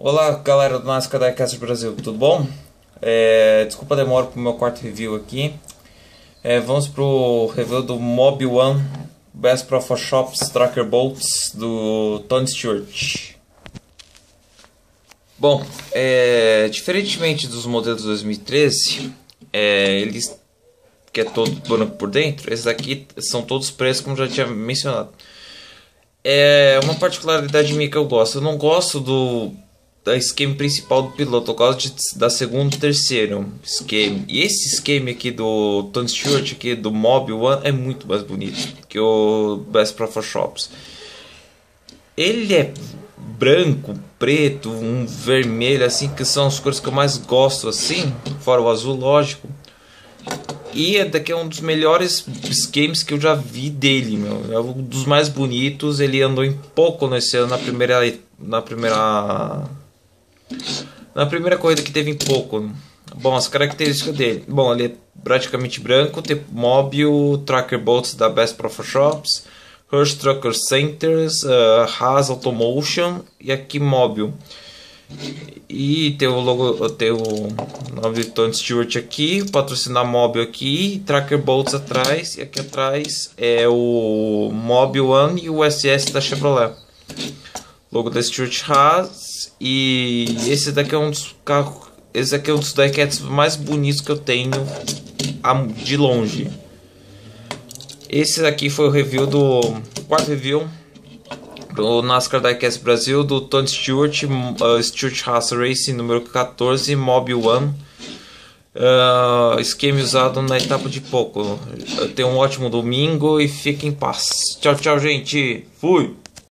Olá, galera do NASCAR Diecast Brasil, tudo bom? Desculpa a demora pro meu quarto review aqui. Vamos pro review do Mob One Best Pro Shops Tracker Bolts do Tony Stewart. Bom, diferentemente dos modelos 2013, eles que é todo branco por dentro, esses aqui são todos pretos, como já tinha mencionado. É uma particularidade minha que eu gosto. Eu não gosto da esquema principal do piloto, eu gosto da segundo e terceiro esquema. E esse esquema aqui do Tony Stewart, aqui do Mob One, é muito mais bonito que o Best Pro Shops. Ele é branco, preto, um vermelho, assim, que são as cores que eu mais gosto, assim, fora o azul, lógico. E daqui é um dos melhores games que eu já vi dele, meu. É um dos mais bonitos. Ele andou em pouco nesse ano, na primeira corrida que teve em pouco. Bom, as características dele. Bom, ele é praticamente branco, tem móvel, tracker bolts da Best Pro Shops, Hirsch Trucker Centers, Haas Automotion e aqui móvel. E tem o logo, tem o nome de Tony Stewart aqui, patrocinar móvel aqui, tracker bolts atrás, e aqui atrás é o Mob One e o SS da Chevrolet. Logo da Stewart Haas. E esse daqui é um dos carros, esse aqui é um dos diecats mais bonitos que eu tenho de longe. Esse daqui foi o review do quarto review do NASCAR Diecast Brasil do Tony Stewart, Stewart Haas Racing número 14, Mob One, esquema usado na etapa de pouco. Tenha um ótimo domingo e fique em paz. Tchau, tchau, gente. Fui!